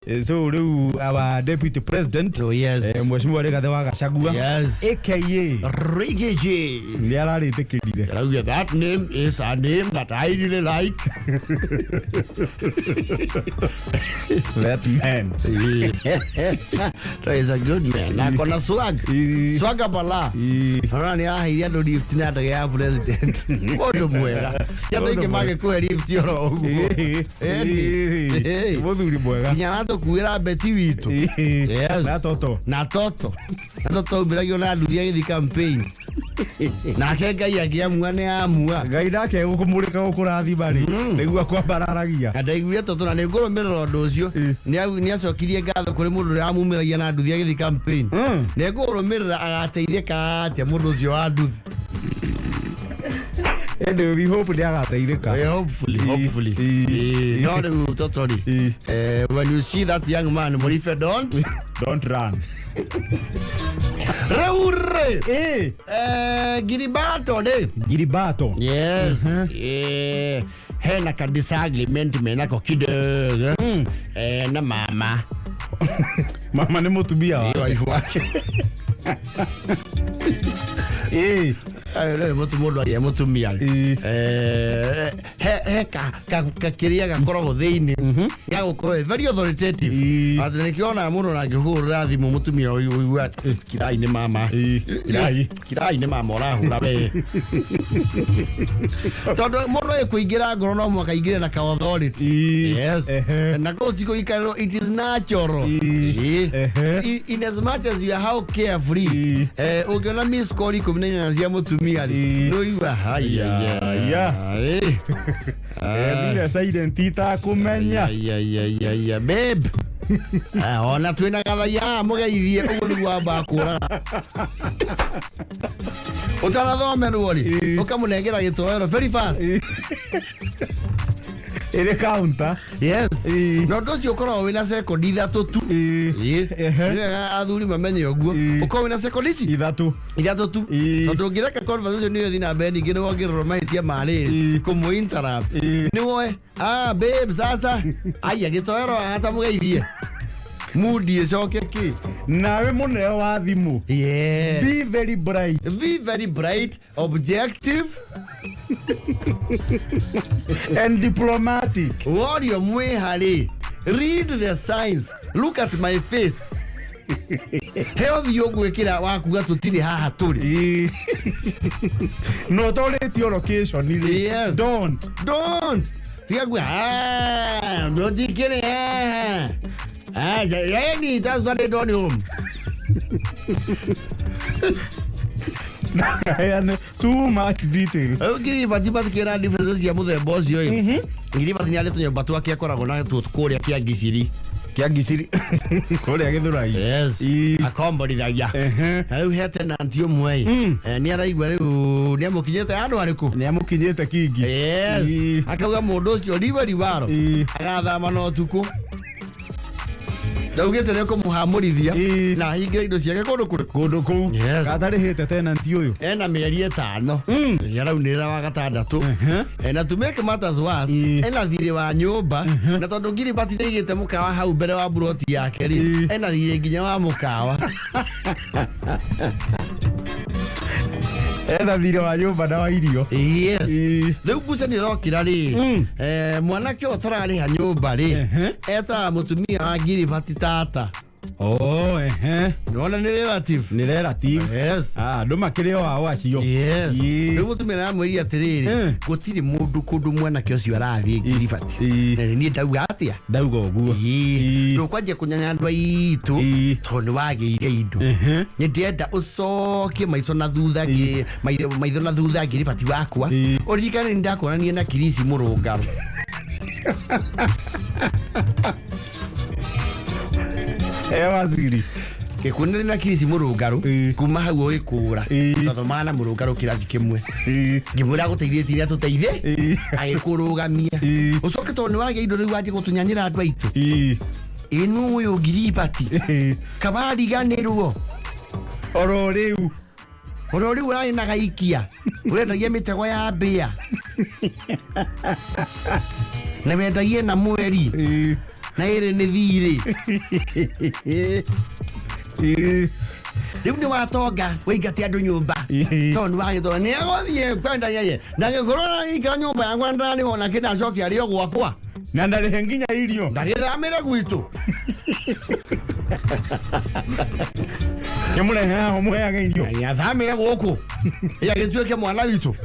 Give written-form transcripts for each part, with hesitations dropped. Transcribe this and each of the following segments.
So our deputy president, Mheshimiwa Rega Gachagua, aka Rigeji. That name is a name that I really like. That man. That is a good man. Nakona swag. Swaga pala. Rani ahia do lift na ya president. Odo mwega. Ya ndike mage ko lift yoro. Moduri mwega. Nyanato kuira beti witu. Yes. Na toto. Bila yona dudia hivi campaign. Na kega ya mwane amua. Ngai nake gukumurika gukurathi bari. Nigua kwa bararagia. Ndaiguye toto na negoro mero ndo ucio. Ni acokirie ngatho kuri mundu ria amumiragia na nduthi agithi campaign. Negoro mero agateithika atia mundu ucio wa nduthi. And we hope they are hopefully. No, totally. When you see that young man, Morife, don't run. Reure. Giribato. Yes. Hena ka disagreement mena ko kidogo. Na mama. Mama ni mutumia. Mutumia. Kiria gakoragwo thiini ya gukorwo very authoritative. Atinikiona muno na ngihurira thimu mutumia uyu kirai ni mama. Kirai ni mama urahura we. Tondu mundu ekuingira ngoro no mwaka ingire na authority. Yes. Na go tiko ikaro it is natural. In as much as you are how carefree. Ukiona miss call kumenya cia mutumia no iwa haya. Bila silent ita kumenya. Babe. Ona twina gathaiya mugeithie ugu ni gwamba kura. Utarathome ruori ukamunengera gitoero very fast. Ere counter. Yes. No docio ukora wina second ithatu tu. Athuri mamenye oguo. Ukora wina second ici ithatu tu. Tondu ngireka conversation niyo thina beni ngine wongirwo mahitia mari kumu interrupt. Ni woe. Babe sasa. Aya gitoero hata mugeithie. Moody is okay. Nawe muneo wa thimu. Yeah. Be very bright, objective, and diplomatic. Warrior mwehari. Read the signs. Look at my face. Health yogwekira wakuga tutiri haha turi. No tolerate your location. Yes. Don't. Tiagwa. No dikene. Yani that's what they don't home. Too much detail. Ngiribati batikira differences ya muthemba ucio ĩ. Ngiribati ni aleto nyumba twake akoragwo na tukuria kia giciri. Kuria githurai. Yes. Akomborithagia. Na riu he tenant umwe ni araigua riu ni amukinyete andu ariku. Ni amukinyete kingi. Yes. Akauga mundu ucio riwaro. Agathama no tuku. Daugete reko muhamurithia na hingira indo ciake kundu ku. Gatarihite tenant uyu. Ena mieri 5. Yaraunira wa gatandatu. Na to make matters worse, ena thire wa nyumba na tondu ngiribati ndigite mukawa hau mbere wa buroti yake ri. Ena thire nginya wa mukawa. Ena thire wa nyumba na wa irio. Yes. Riu guca ni rokira ri. Mwanake otarari ha nyumba ri. Eta mutumia wa ngiribati tata. Oh, Nona ni relative. Yes. Ndo makireo wao acio. Yes. Riu mutumia amwiri atiriri. Gutiri mundu kundu mwanake ucio arathie ngiribati. Ni ndauga atia. Ndauga uguo. Ndo kwaje kunyanya andu aitu. Tondu wageire indo. Ni ndienda ucokie maico na thutha maitho na thutha ngiribati wakwa. Urikane ndakuonania na kirisi murungaro. Waziri Ekunene na kirisi murungaru kuma hau ikura tothomana murungaru kirathi kimwe ngimura guteithie ira tuteithie agikurũgamia ucoke tondu wage indo riu waje gutunyanyira andu aitu inu uyu ngiribati kabariganirwo oro riu ari na gaikia urendagia mitego ya mbia na wendagie na mweri na ire ni thiri riu ni watonga wingati andu nyumba tondu wagithora ni agothie kwenda yeye na ngorora ikira nyumba yangu ndani ona kina coki ario gwakwa na ndari nginya irio ndari thamire gwitu Kemure ha omweaga irio ya thamire guku ya gituike mwana witu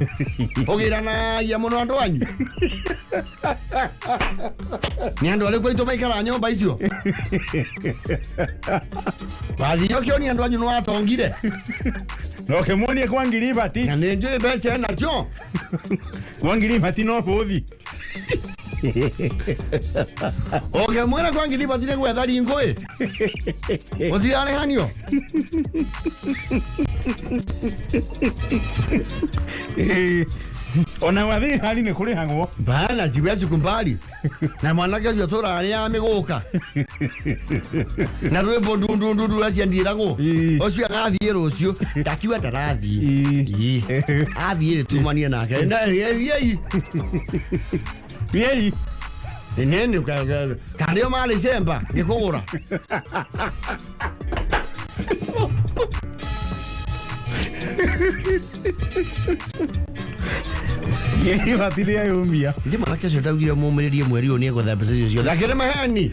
ogirana ya muno andu anyu ni andu ale kwitu maikara nyumba icio bathio kio ni andu anyu no atongire no kemuonie kwa ngiribati na ni njui beche na cho kwa ngiribati no bothi oke mwena kwa ngiribati ne gwetha ringwe othirane hanio ona wathi hali ne kuri hangwo bana jibechu kumbali na mwanake ucio turari amiguka na rwimbo ndundu acia ndirago ucio agathie rucio ndakiwa ndarathie athie tumanie nake na yei nene kandio mali semba ngikugura ngiribati ria yumia ndi mwanake ucio ndaugire mumiririe mweri uyu ni gutha mbeca icio thakire maheni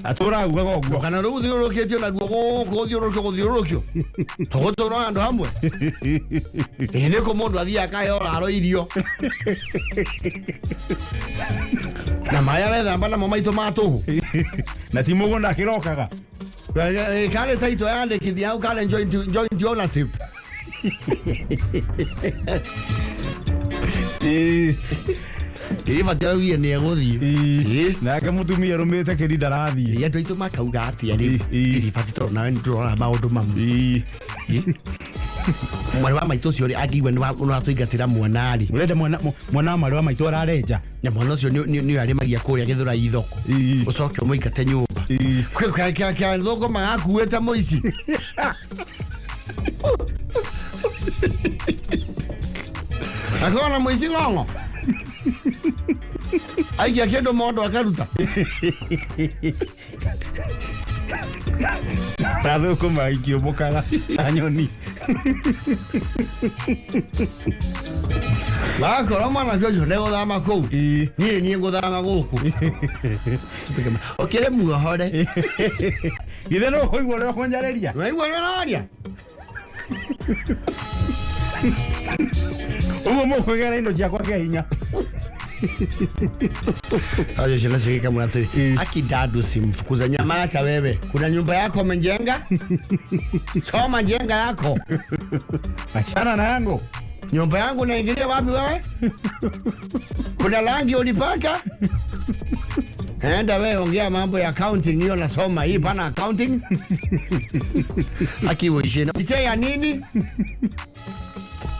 aturaguga gogwo kana ru thiurukitio na guo guthiurukio togotora andu hamwe ene ko mundu athia akayora aro irio na maya retha mbana mamaito matuhu na timugo ndakirokaga kale taito yande kithia au kale joint ownership Iriva tirawie ni eguthi nake mutumia rumite kirinda rathie ya ndoito makauga atia ri iriva tito nawe ndurora maundu mamu mwana wa maito cio ri agiwe ni atuingatira mwanari urenda mwana mari wa maito ararenja na mwana ucio ni ari magia kuria githura ithoko ucoke muingate nyumba kwe thoko magakuete muici akona muici ngongo aikia kendo mondo akaruta tathuku magiikio mukaga anyoni bakora mwana jojo nego thama kou ni nguthama guku okire muohore githe no koigwo ro konjareria weigwo roraria umo mo kwegera indo ciakwa kia hinya aje shina shika mwate akidadu simfukuza nyamacha wewe kuna nyumba yako umejenga soma jenga yako achana na yangu nyumba yangu naingilia wapi wewe kuna rangi ulipaka enda wewe ongea mambo ya accounting hiyo nasoma hii pana accounting akiwoishina iche ya nini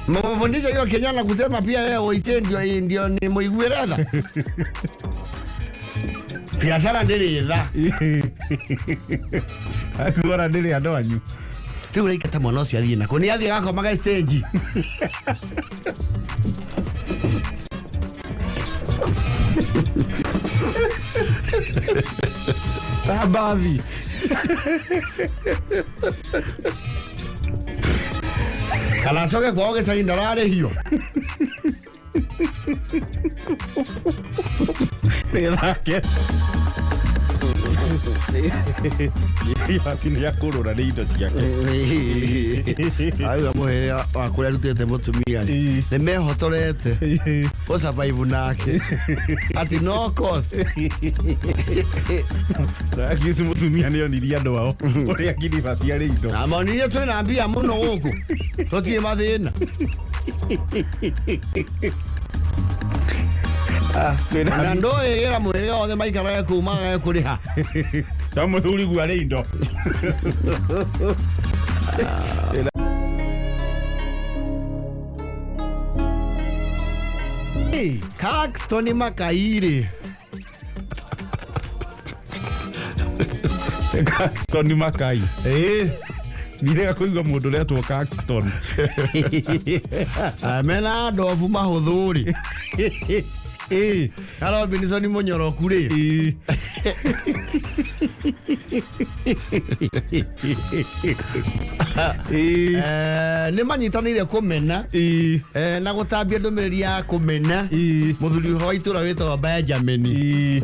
mfundisha hiyo Kenya kusema pia yeye oise ndio ni muigueretha biashara ndiri itha akugora ndiri andu anyu riu raikata mwana ucio athie nako ni athie gakomaga stage tabathi kana soke kwao gicagi ndararĩ hiyo nĩthake ngiribati nĩ akũrũra nĩ indo ciake auga mũhĩrĩ wa kũrĩa arutĩte mũtumia nĩ mehotorete gũcabaibu nake ati no cost akiuci mũtumia nĩ onirie andũ ao ũrĩa ngiribati arĩ indo na monirie twĩna mbia mũno gũkũ tũtirĩ mathĩna na ndũĩgĩra mũhĩrĩga wothe maikaraga kuumaga kuriha ta mũthuri gu arĩ indo Caxton Makaire Caxton Makai ndirega kuigua mundu retwo Caxton amena ndovu mahuthu ri Halo Binison munyoroku ri Nĩ manyitanĩire kũmena na gũtambia ndũmĩrĩri ya kũmena mũthuri wa itũra wĩtagwo Benjamin.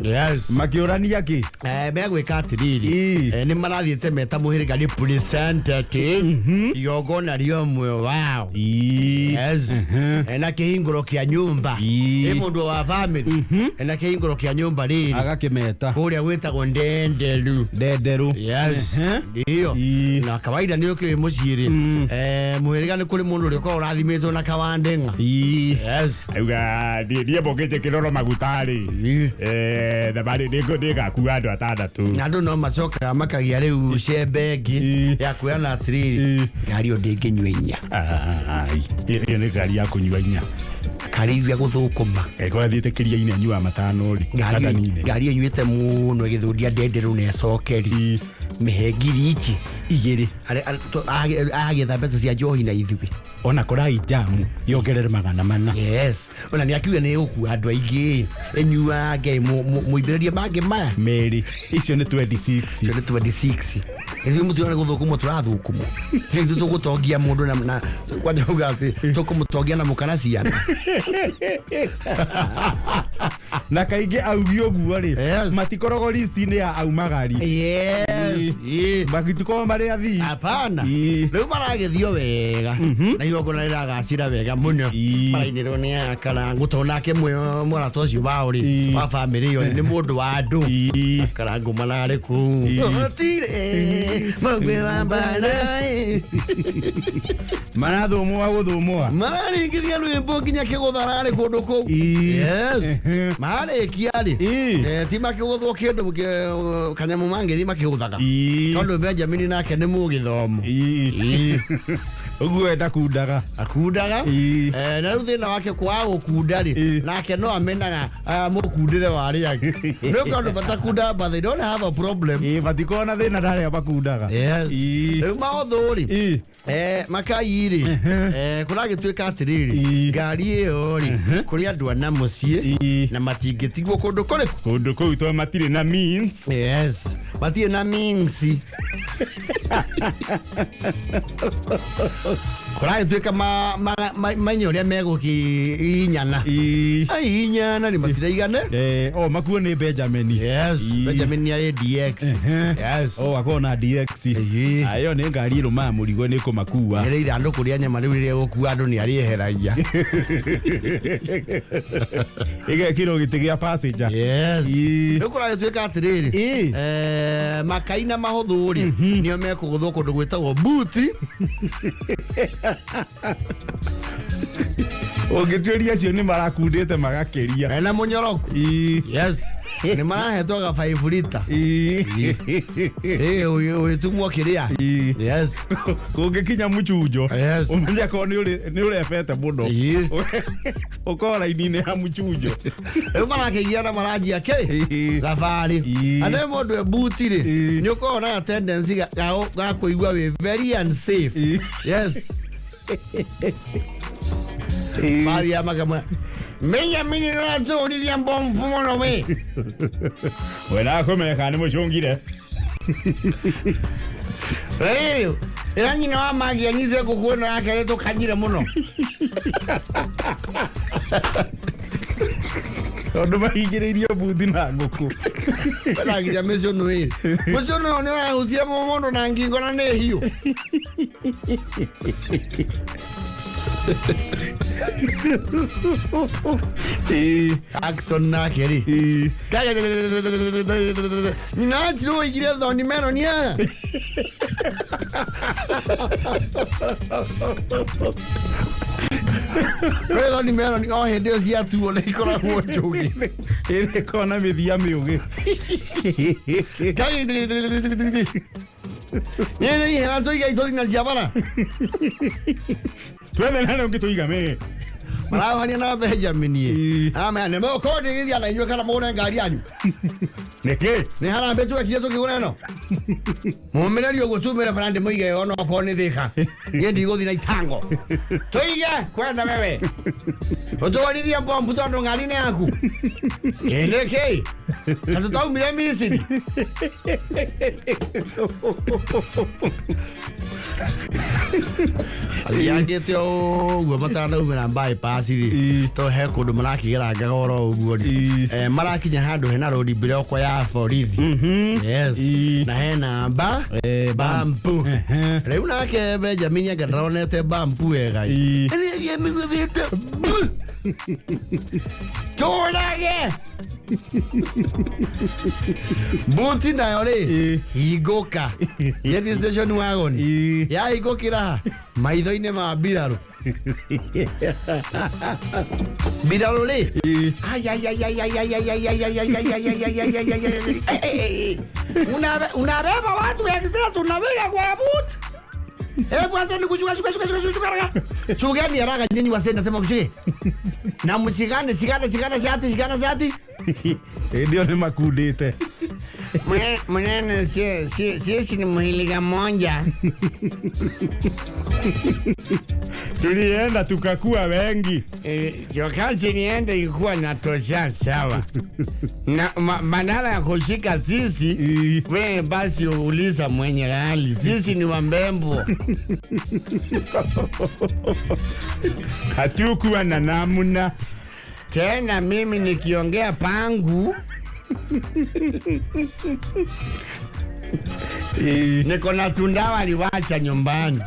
Yes. Makĩũrania kĩ? Megwĩka atĩrĩrĩ, nĩ marathiĩte meta mũhĩrĩga representative igongona rĩomwe wao. Yes. Na kĩhingũro kĩa nyumba nĩ mũndũ wa family na kĩhingũro kĩa nyumba rĩrĩ agakĩmeta kũrĩa gwĩtagwo ndenderu. Yes. Ndio. Na kawaida nĩ ũkĩrĩ mũciĩ mũhĩrĩga nĩ kũrĩ mũndũ ũrĩa ũkoragwo ũrathimĩtwo na kawandenga. Yes. Auga ndiye mbokete kĩroro magutari thabarĩ nĩngakua andũ atandatũ. Na andũ no macokaga makagia rĩu cembe ĩngĩ ya kuoyana atĩrĩrĩ, ngari ĩyo ndĩngĩnyua inya. Ĩyo nĩ ngari ya kũnyua inya. Karĩithia gũthũkũma. Kwa thiĩte kĩria-inĩ anyua matano rĩ. Ngari ĩnyuĩte mũno ĩgĩthũria ndenderu na ĩcokeri. Mĩhe ngiri iki igĩrĩ agĩetha mbeca cia njohi na ithuĩ. Ona kũrai jamu yongerere 400. Yes. Ona nĩ akiuga nĩ gũkua andũ aingĩ enyuange mũithĩrĩrie mangĩ maya merĩ. Icio nĩ 26. Icio nĩ 26. Ithuĩ mũtino nĩ gũthũkũmwo tũrathũkũmwo. Ithuĩ tũgũtongia mũndũ na kwanja uga atĩ tũkũmũtongia na mũkana ciana. Na kaingĩ augi ũguo rĩ matikoragwo list-inĩ ya aumagari. Yes. Magitukorwo marĩ athii. Hapana. Rĩu maragethio wega na igongona rĩragacĩra wega mũno. Marainĩrwo nĩ akarangu tondũ nake mwana ta ũcio wao rĩ wa family ĩyo nĩ mũndũ wa andũ. Akarangu manarĩ kũu otire magwe wa mbara marathũmũa gũthũmũa mararĩkithia rwĩmbo nginya kĩgũtha rarĩ kũndũ kũu. Yes. Marĩkia rĩ ti makĩgũthwo kĩndũ kanyamũ mangĩthiĩ makĩgũthaga tondũ Benjamin nake nĩ mũgĩthomo. Ũguo enda kundaga akundaga na rĩu thĩna wake kwaga gũkunda rĩ nake no amenaga mũkundĩre wa arĩa angĩ. Nĩ ũndũ matakunda but they don't have a problem. Matikorwo na thĩna ndarĩa makundaga. Yes. Rĩu maũthũ rĩ makai rĩ kũragĩtuĩka atĩrĩrĩ ngari ĩyo rĩ kũrĩ andũ ana mũciĩ na matingĩtigwo kũndũ kũu tondũ matirĩ na means. Yes. Matirĩ na means. Kũragĩtuĩka manya ũrĩa megũkĩhihinyana. Hihinyana nĩ matiraigane. Makuo nĩ Benjamin. Yes. Benjamin arĩ DX. Yes. Akorwo na DX. Ĩyo nĩ ngari ĩrũmaga mũrigo nĩ kũmakua. Rĩrĩ ithandũkũ rĩa nyama rĩu rĩrĩa gũkua andũ nĩ arĩeheragia. Ĩgekĩrwo gĩtĩ gĩa passenger. Yes. Rĩu kũragĩtuĩka atĩrĩrĩ makai na mahũthũ rĩ nĩo mekũgũthwo kũndũ gwĩtagwo buti. Ũngĩtuĩria acio nĩ marakundĩte magakĩria na mũnyoroku. Yes. Nĩ marahetwo ga 5 liter. Ũgĩtumwo kĩrĩa. Yes. Kũngĩkinya mũchunjo ũmenye ko nĩ ũrebete mũno ũkorwo raini-inĩ ya mũchunjo. Rĩu marakĩgia na maranjia thabarĩ na nĩ mũndũ e buti rĩ nĩ ũkoragwo na tendency ga kũigua wĩ very unsafe. Yes. Maria makamwa menya mini na tũrithia mbombu mũno we wena kũmenya nĩ mũcungire rĩu ĩra nyina wa Magi anyitire ngũkũ yake nĩ tũkanyire mũno tondũ mahingĩrĩirio buti na ngũkũ. Baragiria mĩcũnũ ĩrĩ mũcũnũ nĩ ũrahutia mũndũ na ngingo na nĩ hiũ. Axton nake rĩ nyina njirũ woigire thoni meronia. Thoni meroni o hĩndĩ ĩyo ciatuo nĩ ikoragwo njũgĩ ĩrĩ kona mĩthia mĩũgĩ. Nĩ ihera tũiga itũthi na cia bara twethe nane ũngĩ tũiga me marahania na Benjamin ye amene mo kodi githia na inywe kana mugure ngari anyu neke ni hana mbetu akiyezo kigure no mumeneri ogusumira brand muige ono ko ni thika ye ndigothi na itango toige kwenda wewe otowarithia bombu tondu ngari ni yaku neke atotau mire misiri yagete o matana umira bypass ri to he kundu marakigera ngagoro uguo ri marakinya handu hena road block ya borithi yes na he namba bampu riu nake Benjamin ngadaronete bampu wega ri ye migwete torage buti nayo ri igoka yeti station wagon ya igokira maitho-ini ma mbirarũ mbirarũ ri unabeba watu express unapiga kwa buti kwanza ni kuchuka chugani haraka nyinyi wasee nasema mchike na mshikane shikana shati ndio ni makudete munene si ni muhiliga monja tulienda tukakuwa wengi wakati nienda ilikuwa natosha sawa na badala ya kushika sisi we basi uliza mwenye hali sisi ni wambembo hatukuwa na namna tena mimi nikiongea pangu niko na tundawa aliwacha nyumbani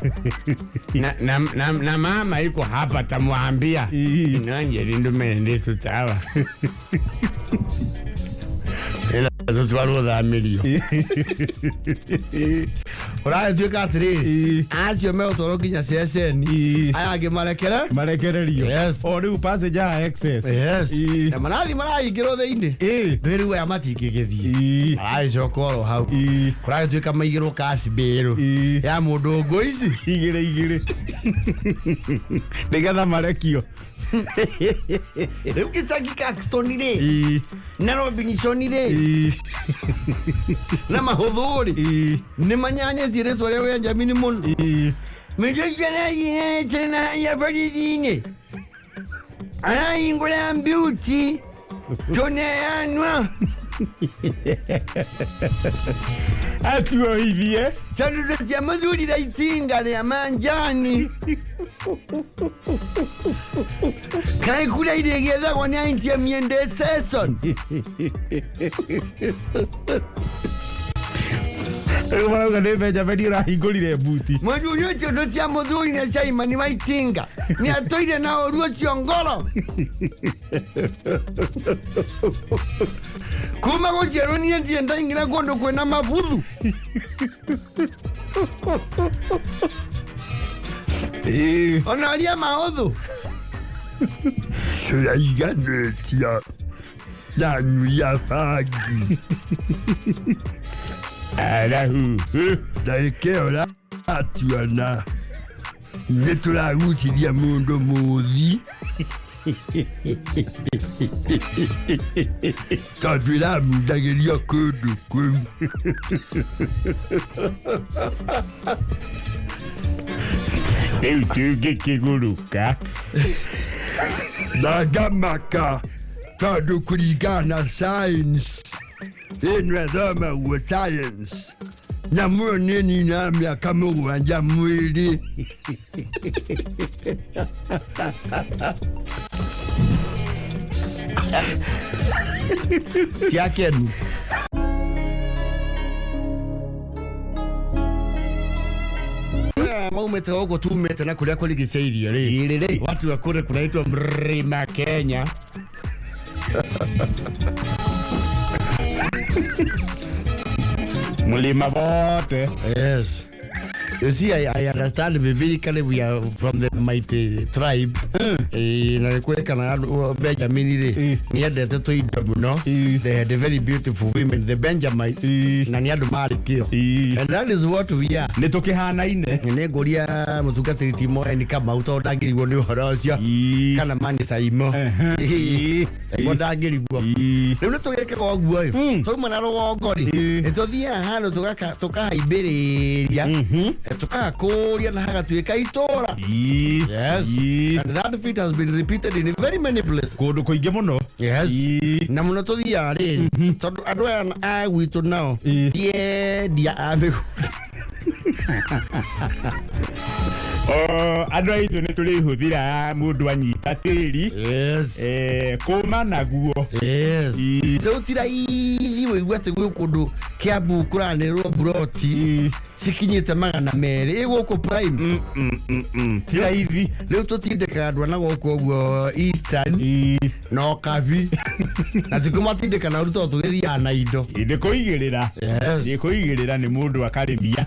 na mama iko hapa tamwambia nanje lindu mende tutawa ela tutwalo da milio ora tuika atiri acio me utoro kinya seseni ayage marekererio yes ori upase ja excess yes marathi ngiro theini riru ya matingigithie cokoro hau kura tuika maigiro kasibero ya mundu ngoici igire nigetha marekio riu kisaki Caxton ri na Robinson ri na Mahuthu ri ni manyanya zire sore we Benjamin Mundu mijana yine tena ya bari ai ngula beauty toneanwa atuo hivi chanzo cha mazuri la itinga ya manjani kai kula ile geza kwa nyanti ya miende season Mwana ngane Benjamin rahingurire buti mwanyu yote ndo tia muzuri na shaima ni maitinga ni atoide na oruo chiongoro kuma gochero ni ndienda ingira kondo kwena mabuthu onalia Mahuthu turaiganetia yanyu ya Bhangi arahu daikeo atuana nituraguciria mundu muthi tondu iramundagiria kundu kuu riu tungikiguruka na ngamaka tondu kuringana science ino thoma guo science nyamu nini na miaka mugwanja mwiri tiakenu maumete huko tumete na kulia kuligiceirio ri watu wa kule kunaitwa Mlima Kenya mulima bote yes You see, I understand biblically we are from the mighty tribe. Na kweka na Benjamin ile ni yadete to idabuno. They had a very beautiful women, the Benjamites. Na ni adu magiikio. And that is what we are. Nitokihana ine. Ne goria mutugati timo eni kama utodangirwo ni uhoro ucio. Kana mani saimo. Saimo ndangirwo. Riu nitugeke kwa guo. Tuma na rugongori. Nituthia hano tukahaibiriria. Tukahakuria na hagatuika itora. Yes. And that feat has been repeated in very many places. Kundu kuingi muno. Yes. Na muno tuthia ri. Tondu andu aya gwitu nao. Dia abe. Andu aitu ni turihuthira mundu anyita tiri. Yes. Kuma naguo. Yes. Tutira ithi wigwate gwe kundu Kiambu kuranirwo broti sikinyite magana meri iguko prime tira ithi riu tutindika andu na goko guo Eastern no kavi na tikumatindika na ruto tugithia na indo inde kuigirira ni mundu akarimia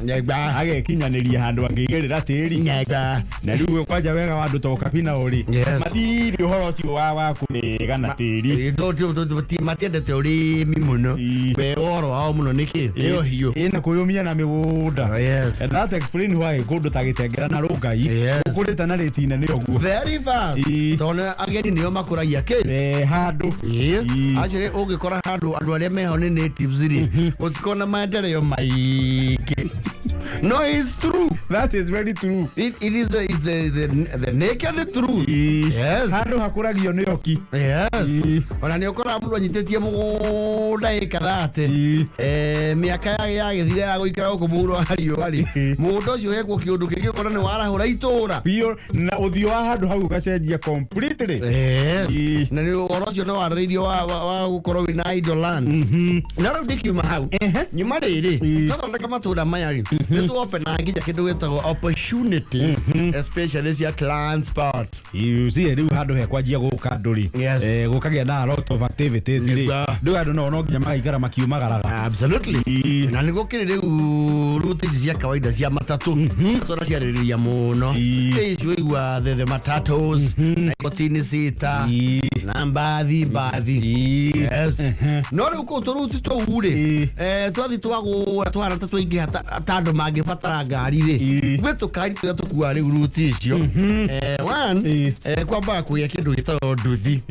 agekinyaniria handu angigirira tiri na riu kwaja wega wandu to kapina uri matiri uhoro cio wa kurega na tiri to matiendete uri mimuno we oro ao muno niki iyo hiyo ina kuyumia na migunda. Yes. And that explain why kundu tagitengera na rugai ukurita na retina ni oguo very fast tona ageni niyo makuragia ke handu actually ugikora handu andu aria meho ni natives ri utikona maendeleo maiki. No, it's true. That is very true. It is the naked truth. Yes. Handu hakuragio ni oki. Yes. Ona ni okora mundu anyitetie mugunda ikathate. Miaka ya githire ya guikara uko muhuro hario ari. Mundu ucio yekwo kiundu kingi okora ni warahura itura. Pure na uthio wa handu hau gacenjia completely. Yes. Na ni oro ucio no warairio wa gukorwo wina idle lands. Na ro dikiuma hau. Nyuma riri. Tuthondeka matunda maya. To open ngija kindu gitagwo opportunity especially cia transport. You see riu handu he kwanjia guka nduri gukagia na lot of activities ri ndu andu no nginya magaikara makiumagaraga. Absolutely. Na ni gukiri riu route ici cia kawaida cia matatu tona ciaririria muno ici wigua the matatus na kotini sita na mbathi. Yes. No riu ko turuti to ure twathi twagura twara twingi tandu magi patara ngari ri gwetu kari tukua ri route icio one kwamba kuya kindu gitagwo nduthi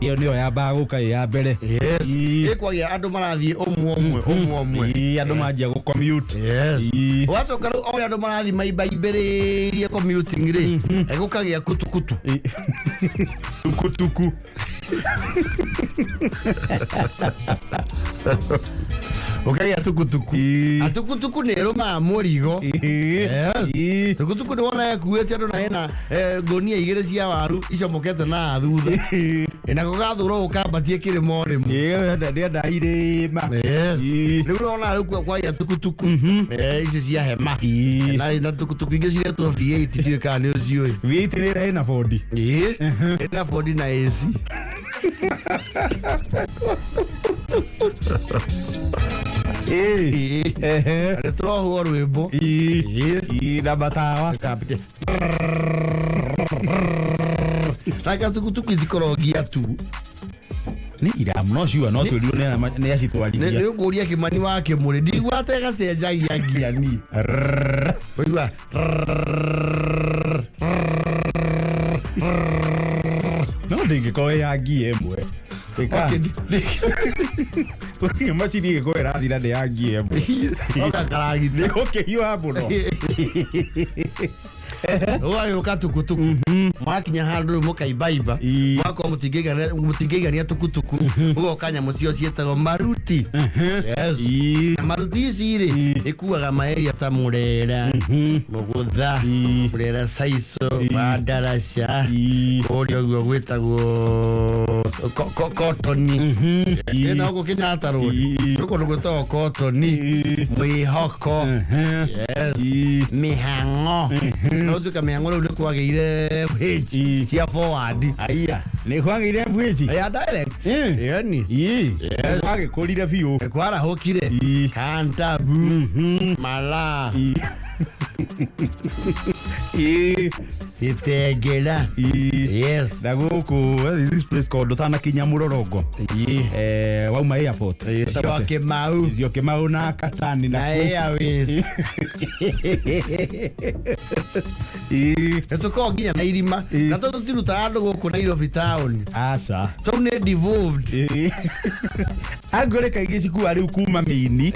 iyo niyo yamba guka ya mbere ikwagia andu marathie umwe andu manjia gu commute wacoka riu o andu marathie maibaimbiririe commuting ri gukagia kutukutu ukagia tukutuku atukutuku ni ruma murigo. Yes. Tukutuku ni wona yakuete andu na hena ngonia igire cia waru icomokete na thutha ina gugathuro ukambatie kirimo rimu nda irima. Riu rona riu kwa ya tukutuku ici cia hema na tukutuku ingi ciria to V8 ndio kana ucio V8 ni rena Ford ina Ford na AC Retro rwimbo na batawa kapite raka tukutuku izikorogia tu ni ira no sure no to ne asitwaliria ne nguria kimani wake muri ndigwate gacenjagia ngiani oiwa no ndingiko ya ngie emwe Porque macini ko era thira de angie emwe oka karagi ne okay you hapo no oyo katukutuku mwakinya handu mukaibaiba mwako mutingigania tukutuku ugokanya mucio cietagwo maruti. Yes. Maruti iciri ikuaga maeria ta Murera Mugutha Murera Saiso Mandaraca orio guo gwitagwo kotoni ina ugo Kenyatta road uko gwitagwo kotoni mwihoko. Yes. Mihango nozuka mihango ru kwagire wage cia forward aya ni kwagire wage ya direct yani kwage kurire biu kwara hokire kantabu mala Itengera. Yes. Na guku this place called Tana Kinyamurorongo. Wauma airport. Sio Kemau na Katani na Airways. Eto nginya na irima. Na toto tiruta andu guku Nairobi town. Asa. Town devolved. Agore kaigi ciku ari kuma meini.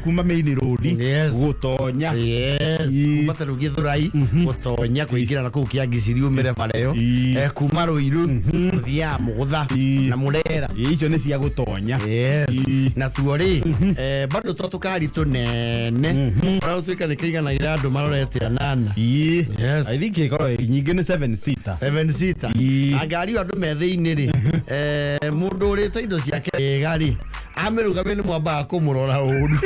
Kuma meini road. Gutonya. Kuma taru Githurai. Gutonya kuingira na kuu Kiangiciri umire bareo. Kuma Ruiru. Thia Mugutha na Murera. Icio ni cia gutonya. Na tuori bado tukari tunene. Ora twika ni kiigana ira andu marorete anana. Yes. I think iko nyingi ni 7 seater. 7 seater. Agari andu metheini ri. Mundu uri ta indo ciake gari. Ameruga bene mwamba kumurora uru.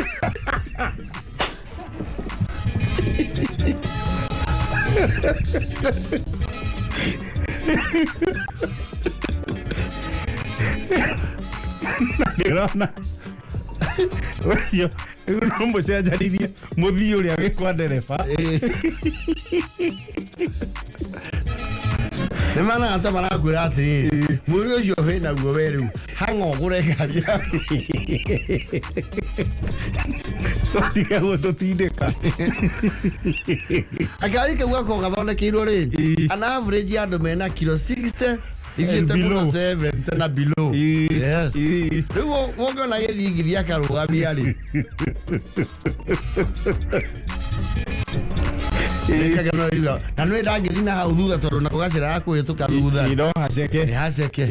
Ndirona. Weyo, unombo cia jariria muthii uria wikwa ndereba. Nemana ata marakwira atiri muri ucio hena guo weru hangogure gari yaku. Tiga gututindika. Agari ke gwako gathondekeirwo ri an average andu mena kilo 60 igite muno 7 tena below. Yes. Rigo wongo na githingithia karugamia ri. Na no ndangithina hau thutha tondu na kugacira yakuhituka thutha. No haceke. Ni haceke.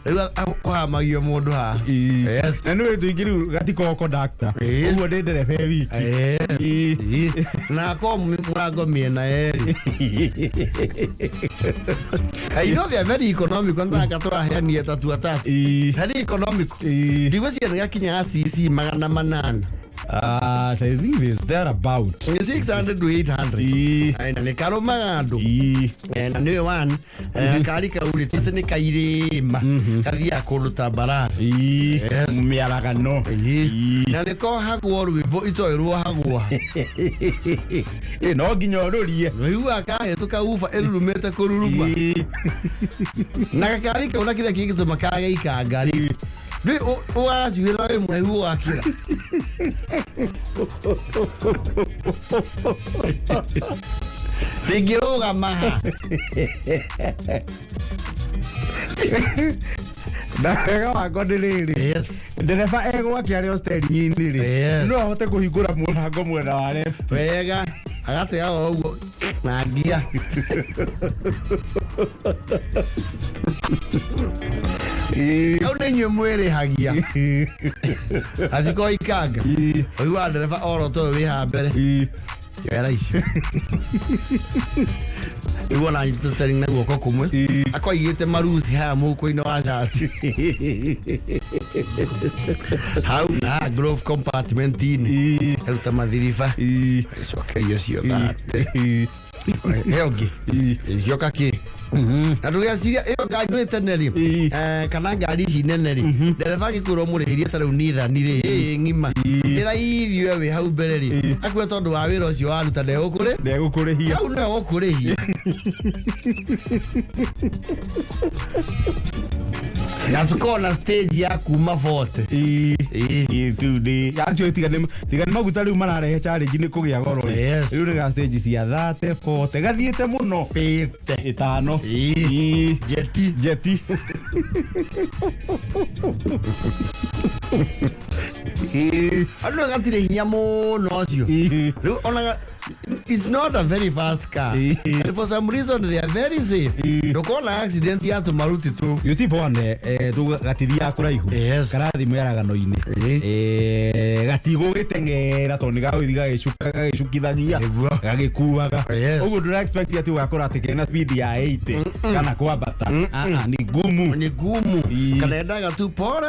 Riu akwamagio mundu ha. Yes. Na no tuingiru gatiko conductor. Ugo ndi ndereba wiki. Na ko murango miena eri. I know they are very economic when I got to hear near tatu atatu. Very economic. Digo si ngakinya asisi magana manana. So I think it's there about 600 to 800. Aina ne karo magando. Na ne one kari ka uri tete ne kairema. Kathia kuruta barara. Miaraga no. Na ne ko hagwo rwimbo itoirwo hagwo. No nginya ururie. Riu akahetuka ufa erurumete kururuma. Na kari ka una kile kingito makaga ikangari. Ni uajuira we mwehu wakira. Tingiruga maha. Ndega wako ndiriri. Yes. Ndereba ego akiario steering-ini ri. No ahote kuhingura murango mwena wa left. Wega agate ya uguo na ngia. Au ni nyumwere hagia. Aziko ikanga. Oyu wa ndereba oro to wi ha mbere. Yera ici. Iwo na steering na guoko kumwe. Akwa igite marusi haya muko-ini wa jati. How na glove compartment ini. Eruta mathiriba. Icokerio cio thate. Heogi. Icioka ki. Na ndugeciria iyo ngari no iteneri. Kana ngari ici nene ri. Ndereba gikurwo murihirie ta riu nithani ri ngima. Ndira ithio we hau mbere ri. Akwe tondu wa wira ucio waruta ndegukurihiya. Au no gukurihiya. Na tukona stage ya kuma vote. Today. Actually tigane maguta riu mararehe challenge ni kugia goro ri. Riu ni ga stage cia 30 40 gathiete muno 50 Jeti. Ano gatire hinya muno cio. Riu ona it's not a very fast car. And for some reason they are very safe. Ndukona accident ya tumaruti tu. You see for one tu gatithia kuraihu. Karathi mweragano-ini. Gatigo gitengera to niga withiga gicukithagia gagikuaga. Uguo ndura expect ati ugakora ati kena speed ya 80 kana kwambata. Ni gumu. Kana endaga tu pore.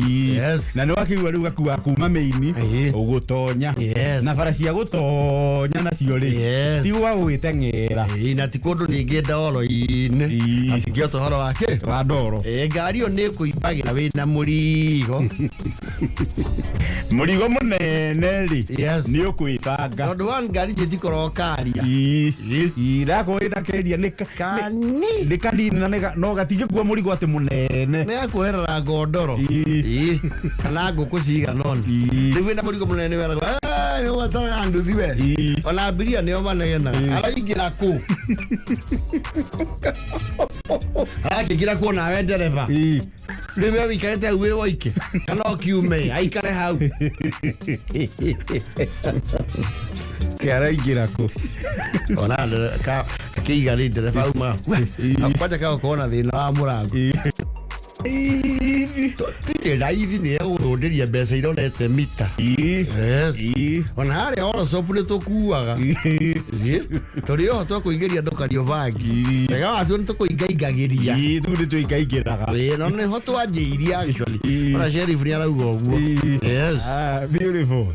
Yes. Na ni wakigwa riu gakua kuma meini ugutonya. Na bara cia gutonya nacio ucio ri ti wa gwiteng'era na ti kundu ningenda oro-ini atikio tohoro wake wa ndoro ngari yo ni kuibagira wina murigo munene ri ni ukwibanga tondu wa ngari citikoro karia ira ko ina keria ni kanini na no gatigikua murigo ati munene ni akuherera ngondoro kana nguku ciga non riu wina murigo munene wera ni watara Andu thiwe ona abiria nio manegena araingira ku arakingira ku na we ndereba riu wikarite hau wi woike kana okiume aikare hau araingira ku ona akiiga ri ndereba uma akwaja kao kona thina wa murango tire raithi ni egurundiria mbeca ironete mita ona haria oro copu ni tukuaga turi oho twakuingiria ndukario bangi wega wacio ni tukuingaingagiria tu ni tuingaingiraga no ni ho twanjiirie actually ona sheriff ni arauga uguo beautiful